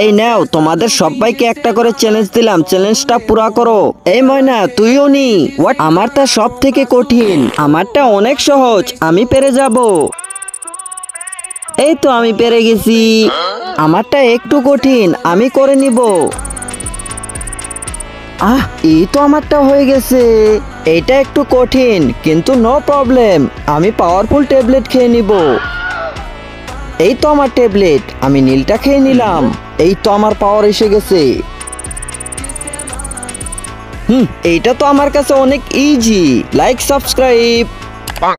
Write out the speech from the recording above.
এই নাও, তোমাদের সবাইকে একটা করে চ্যালেঞ্জ দিলাম, চ্যালেঞ্জটা পুরা করো। এই ময়না, তুইও নি। আমারটা সব থেকে কঠিন, আমারটা অনেক সহজ, আমি পেরে যাব। এই তো আমি পেরে গেছি। আমারটা একটু কঠিন, আমি করে নিব। এই তো আমারটা হয়ে গেছে। এটা একটু কঠিন, কিন্তু নো প্রবলেম, আমি পাওয়ারফুল ট্যাবলেট খেয়ে নিব। এই তো আমার ট্যাবলেট, আমি নীলটা খেয়ে নিলাম। এই তো আমার পাওয়ার এসে গেছে। এইটা তো আমার কাছে অনেক ইজি। Like, subscribe.